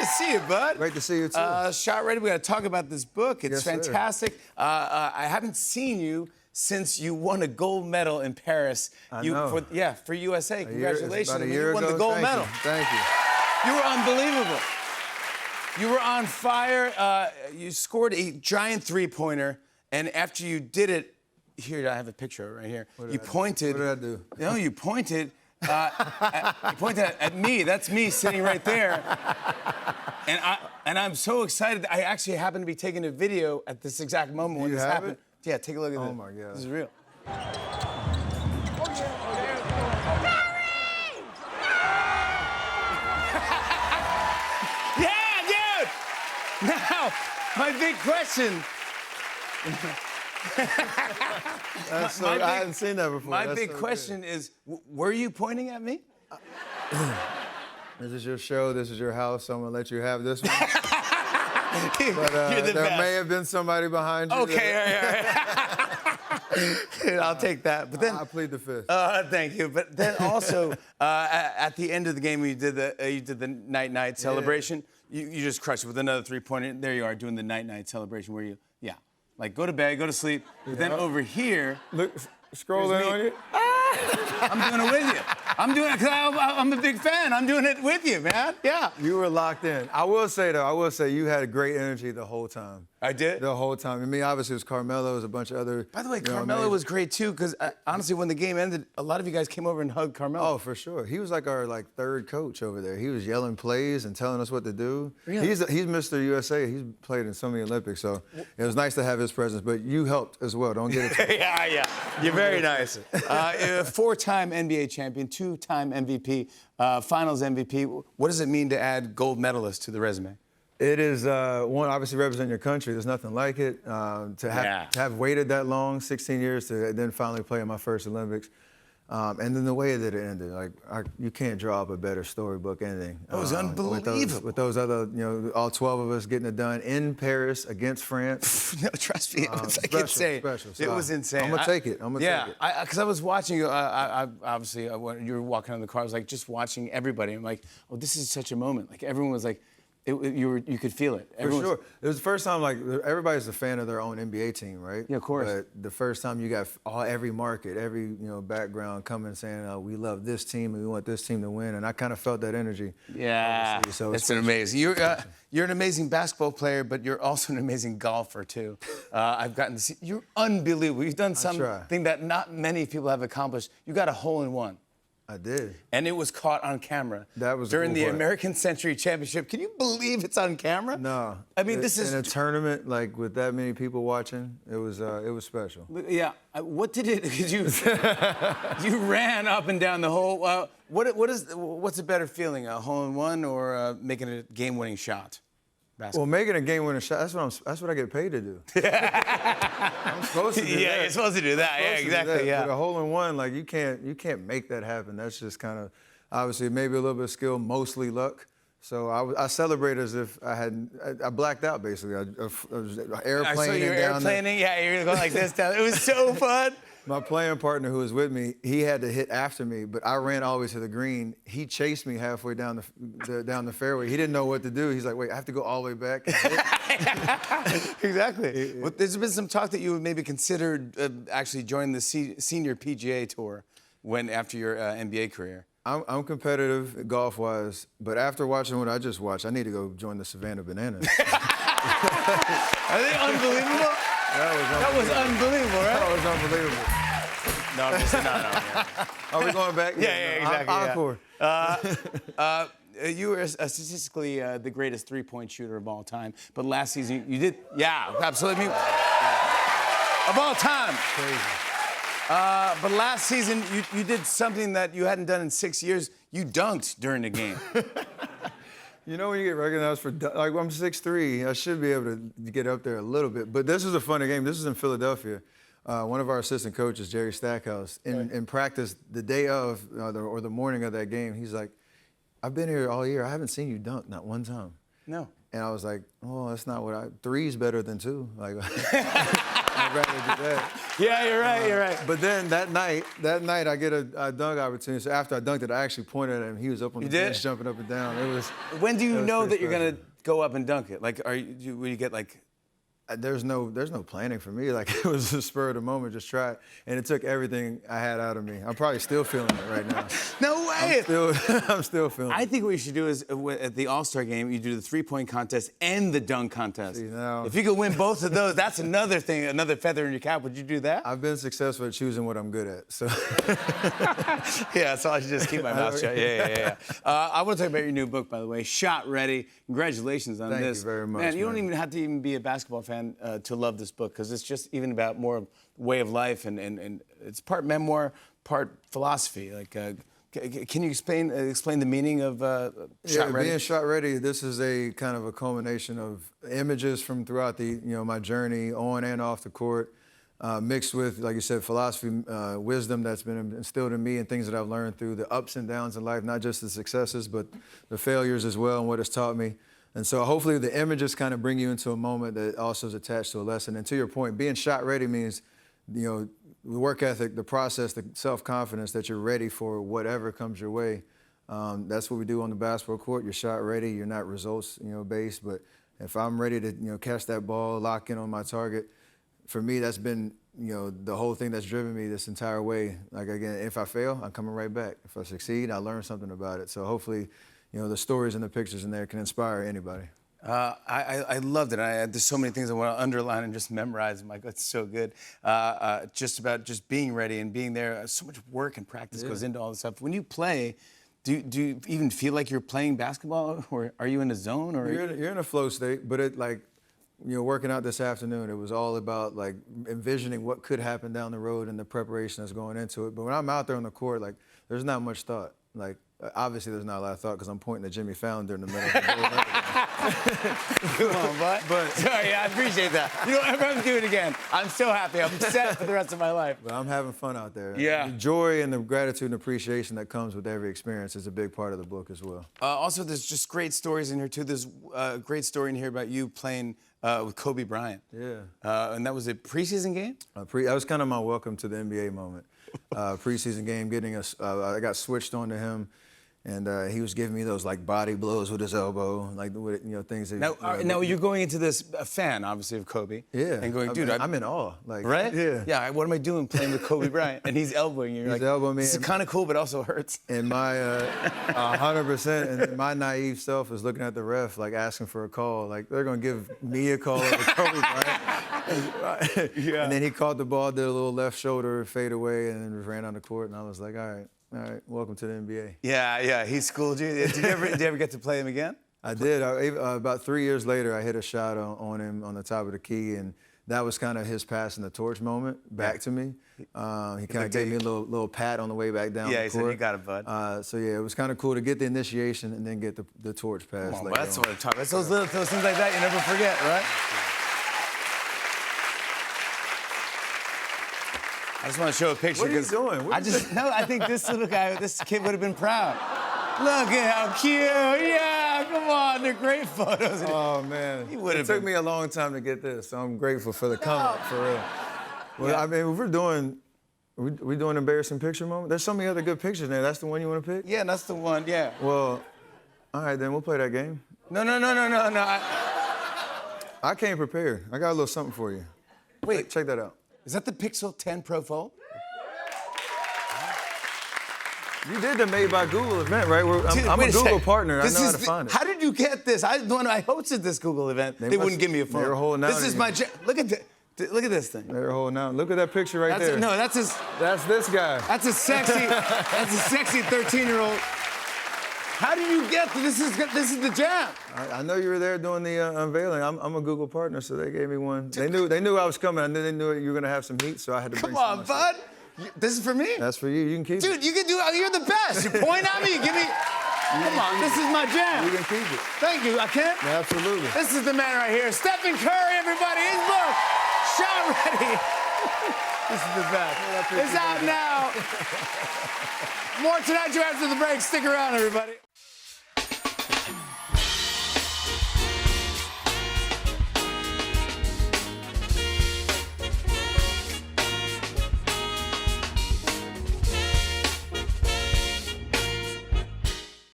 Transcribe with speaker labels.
Speaker 1: see you, bud.
Speaker 2: Great to see you, too.
Speaker 1: Shot Ready, we got to talk about this book. It's
Speaker 2: Yes, sir.
Speaker 1: fantastic. I haven't seen you since you won a gold medal in Paris.
Speaker 2: I know.
Speaker 1: For USA. Congratulations.
Speaker 2: About a
Speaker 1: I mean,
Speaker 2: year
Speaker 1: you won
Speaker 2: ago.
Speaker 1: the gold
Speaker 2: Thank
Speaker 1: medal.
Speaker 2: You. Thank you.
Speaker 1: You were unbelievable. You were on fire. You scored a giant three-pointer, and after you did it, here, I have a picture right here. You pointed.
Speaker 2: What did I do?
Speaker 1: No, you pointed. You pointed at me. That's me sitting right there. And I'm so excited. I actually happen to be taking a video at this exact moment when
Speaker 2: You
Speaker 1: this
Speaker 2: have
Speaker 1: happened.
Speaker 2: it?
Speaker 1: Yeah, take a look at this.
Speaker 2: Oh, my God.
Speaker 1: This is real. Yeah, dude! Now, my big question.
Speaker 2: I hadn't seen that before.
Speaker 1: My
Speaker 2: That's
Speaker 1: big
Speaker 2: so
Speaker 1: question is, were you pointing at me?
Speaker 2: This is your show. This is your house. So I'm going to let you have this one.
Speaker 1: You're the
Speaker 2: there
Speaker 1: best.
Speaker 2: may have been somebody behind you.
Speaker 1: Okay, all right. I'll take that. But then
Speaker 2: I plead the fifth.
Speaker 1: thank you. But then also at the end of the game, when you did the night celebration. You just crushed it with another three-pointer. There you are doing the night celebration where you like go to bed, go to sleep. But then over here,
Speaker 2: Look, scroll in
Speaker 1: me.
Speaker 2: on you.
Speaker 1: I'm doing it with you. I'm doing it because I'm a big fan. I'm doing it with you, man. Yeah.
Speaker 2: You were locked in. I will say you had a great energy the whole time.
Speaker 1: I did?
Speaker 2: The whole time. I mean, obviously it was Carmelo, it was a bunch of other.
Speaker 1: By the way,
Speaker 2: you know,
Speaker 1: Carmelo
Speaker 2: amazing-
Speaker 1: was great too, because honestly, when the game ended, a lot of you guys came over and hugged Carmelo.
Speaker 2: Oh, for sure. He was like our third coach over there. He was yelling plays and telling us what to do.
Speaker 1: Really?
Speaker 2: He's Mr. USA. He's played in so many Olympics, so it was nice to have his presence. But you helped as well. Don't get it.
Speaker 1: Yeah. You're very nice. Four-time NBA champion, two-time MVP, Finals MVP. What does it mean to add gold medalist to the resume?
Speaker 2: It is one, obviously representing your country. There's nothing like it. To have waited that long, 16 years, to then finally play in my first Olympics. And then the way that it ended, you can't draw up a better storybook ending.
Speaker 1: It was unbelievable.
Speaker 2: With those other, all 12 of us getting it done in Paris against France.
Speaker 1: No, trust me, it was like
Speaker 2: special,
Speaker 1: insane.
Speaker 2: special.
Speaker 1: It was insane.
Speaker 2: I'm gonna take it.
Speaker 1: Yeah, because I was watching you. Obviously, when you were walking on the car, I was like just watching everybody. I'm like, oh, this is such a moment. Like everyone was like. You could feel it.
Speaker 2: For sure. It was the first time, everybody's a fan of their own NBA team, right?
Speaker 1: Yeah, of course.
Speaker 2: But the first time you got every market, every background coming saying, we love this team and we want this team to win. And I kind of felt that energy.
Speaker 1: Yeah,
Speaker 2: so
Speaker 1: it's amazing. You're an amazing basketball player, but you're also an amazing golfer, too. I've gotten to see, you're unbelievable. You've done something that not many people have accomplished. You got a hole-in-one.
Speaker 2: I did.
Speaker 1: And it was caught on camera.
Speaker 2: That was
Speaker 1: during
Speaker 2: cool
Speaker 1: the
Speaker 2: part.
Speaker 1: American Century Championship. Can you believe it's on camera?
Speaker 2: No.
Speaker 1: I mean, this is
Speaker 2: in a tournament with that many people watching. It was special.
Speaker 1: Yeah. What did it? Because you ran up and down the hole. What's a better feeling, a hole-in-one or making a game-winning shot? Basketball.
Speaker 2: Well, making a game-winning shot, that's what I get paid to do. I'm supposed to do that.
Speaker 1: Yeah, you're supposed to do that. Yeah, exactly. Yeah.
Speaker 2: But a hole-in-one, you can't make that happen. That's just kind of, obviously, maybe a little bit of skill, mostly luck. So I celebrate as if I blacked out, basically. I was airplaning
Speaker 1: I saw you
Speaker 2: down there.
Speaker 1: airplaning. Yeah, you're going like this down. It was so fun.
Speaker 2: My playing partner who was with me, he had to hit after me, but I ran all the way to the green. He chased me halfway down the fairway. He didn't know what to do. He's like, wait, I have to go all the way back.
Speaker 1: Exactly. Well, there's been some talk that you would maybe consider actually joining the senior PGA Tour after your NBA career.
Speaker 2: I'm competitive golf-wise, but after watching what I just watched, I need to go join the Savannah Bananas.
Speaker 1: Are they unbelievable? That was unbelievable, right?
Speaker 2: That was unbelievable.
Speaker 1: No, I'm just, no.
Speaker 2: Are we going back?
Speaker 1: Yeah, exactly.
Speaker 2: Encore.
Speaker 1: You were statistically the greatest three-point shooter of all time, but last season you did, absolutely. Of all time.
Speaker 2: Crazy.
Speaker 1: But last season you did something that you hadn't done in 6 years. You dunked during the game.
Speaker 2: You know when you get recognized for, I'm 6'3", I should be able to get up there a little bit. But this was a funny game. This was in Philadelphia. One of our assistant coaches, Jerry Stackhouse, in practice the day of, or the morning of that game, he's like, I've been here all year. I haven't seen you dunk, not one time.
Speaker 1: No.
Speaker 2: And I was like, oh, that's not what three's better than two. Like, I'd rather do that.
Speaker 1: Yeah, you're right, you're right.
Speaker 2: But then that night I get a dunk opportunity. So after I dunked it, I actually pointed at him. He was up on the bench jumping up and down. It was.
Speaker 1: When do you know that you're
Speaker 2: special.
Speaker 1: gonna go up and dunk it? Like, will you get like?
Speaker 2: There's no planning for me. Like, it was a spur of the moment, just try it. And it took everything I had out of me. I'm probably still feeling it right now.
Speaker 1: No way.
Speaker 2: I'm still feeling it.
Speaker 1: I think what you should do is at the All-Star game, you do the three-point contest and the dunk contest.
Speaker 2: See, now-
Speaker 1: If you could win both of those, that's another thing, another feather in your cap. Would you do that?
Speaker 2: I've been successful at choosing what I'm good at. So
Speaker 1: Yeah, so I should just keep my mouth shut. Yeah. I want to talk about your new book, by the way, Shot Ready. Congratulations on
Speaker 2: Thank
Speaker 1: this.
Speaker 2: you very much,
Speaker 1: Man, you don't
Speaker 2: man.
Speaker 1: even have to even be a basketball fan to love this book, because it's just even about more way of life, and it's part memoir, part philosophy. Like, can you explain the meaning of Shot Ready?
Speaker 2: Being Shot Ready, this is a kind of a culmination of images from throughout my journey on and off the court, mixed with, like you said, philosophy, wisdom that's been instilled in me, and things that I've learned through the ups and downs in life, not just the successes, but the failures as well, and what it's taught me. And so hopefully the images kind of bring you into a moment that also is attached to a lesson. And to your point, being shot ready means, the work ethic, the process, the self-confidence that you're ready for whatever comes your way. That's what we do on the basketball court. You're shot ready. You're not results, based. But if I'm ready to, catch that ball, lock in on my target, for me, that's been, the whole thing that's driven me this entire way. Like, again, if I fail, I'm coming right back. If I succeed, I learn something about it. So hopefully, the stories and the pictures in there can inspire anybody.
Speaker 1: I loved it. There's so many things I want to underline and just memorize. I'm like, that's so good. Just about just being ready and being there. So much work and practice goes into all this stuff. When you play, do you even feel like you're playing basketball, or are you in a zone? Or
Speaker 2: You're in a flow state, but working out this afternoon, it was all about like envisioning what could happen down the road and the preparation that's going into it. But when I'm out there on the court, like, there's not much thought. Like, obviously there's not a lot of thought because I'm pointing at Jimmy Fallon during the middle of the game.
Speaker 1: Come on, but sorry, I appreciate that. You don't ever have to do it again. I'm so happy. I'm set for the rest of my life.
Speaker 2: But I'm having fun out there.
Speaker 1: Yeah.
Speaker 2: The joy and the gratitude and appreciation that comes with every experience is a big part of the book as well.
Speaker 1: Also, there's just great stories in here too. There's a great story in here about you playing with Kobe Bryant.
Speaker 2: Yeah.
Speaker 1: And that was a preseason game?
Speaker 2: That was kind of my welcome to the NBA moment. Preseason game, I got switched on to him. And he was giving me those like body blows with his elbow, like things that.
Speaker 1: Now you're going into this a fan, obviously, of Kobe.
Speaker 2: Yeah.
Speaker 1: And going, dude,
Speaker 2: I'm in awe. Like,
Speaker 1: right?
Speaker 2: Yeah.
Speaker 1: Yeah. What am I doing playing with Kobe Bryant? And he's elbowing you. You're
Speaker 2: He's
Speaker 1: like,
Speaker 2: elbowing me.
Speaker 1: This is kind of cool, but also hurts.
Speaker 2: And my 100%, and my naive self is looking at the ref, like asking for a call. Like, they're gonna give me a call over Kobe Bryant.
Speaker 1: Yeah.
Speaker 2: And then he caught the ball, did a little left shoulder fade away, and then ran on the court. And I was like, all right, welcome to the NBA.
Speaker 1: Yeah. He schooled you. Did you ever get to play him again?
Speaker 2: I did. About 3 years later, I hit a shot on him on the top of the key, and that was kind of his passing the torch moment back to me. He kind of gave me a little pat on the way back down the court.
Speaker 1: Yeah, he said, you got it, bud.
Speaker 2: So yeah, it was kind of cool to get the initiation and then get the torch passed.
Speaker 1: Come on, that's what I'm talking about. It's those things like that you never forget, right? I just want to show a picture.
Speaker 2: What are you doing?
Speaker 1: I think this kid would have been proud. Look at how cute. Yeah, come on, they're great photos.
Speaker 2: Oh man, it took me a long time to get this, so I'm grateful for the comment, for real. Well, yeah. I mean, if we're doing embarrassing picture moment. There's so many other good pictures there. That's the one you want to pick?
Speaker 1: Yeah, that's the one. Yeah.
Speaker 2: Well, all right, then we'll play that game.
Speaker 1: No.
Speaker 2: I came prepared. I got a little something for you.
Speaker 1: Wait,
Speaker 2: check that out.
Speaker 1: Is that the Pixel 10 Pro Fold?
Speaker 2: You did the Made by Google event, right?
Speaker 1: Dude,
Speaker 2: I'm a Google partner. I know how to find it.
Speaker 1: How did you get this? When I hosted this Google event, they wouldn't give me a phone.
Speaker 2: They were holding out.
Speaker 1: This is my. Look at this thing.
Speaker 2: They're holding out. Look at that picture right there.
Speaker 1: No,
Speaker 2: that's this guy.
Speaker 1: That's a sexy 13-year-old. How did you get to this? This is the jam.
Speaker 2: I know you were there doing the unveiling. I'm a Google partner, so they gave me one. They knew I was coming. I knew they knew you were gonna have some heat, so I had to bring some.
Speaker 1: Come on, bud. This is for me?
Speaker 2: That's for you. You can keep it.
Speaker 1: Dude, you can do it. You're the best. You point at me, you give me. Come on, this is my jam.
Speaker 2: You can keep it.
Speaker 1: Thank you. I can?
Speaker 2: Absolutely.
Speaker 1: This is the man right here. Stephen Curry, everybody. His book, Shot Ready. This is the best. It's out now. More Tonight Show after the break. Stick around, everybody.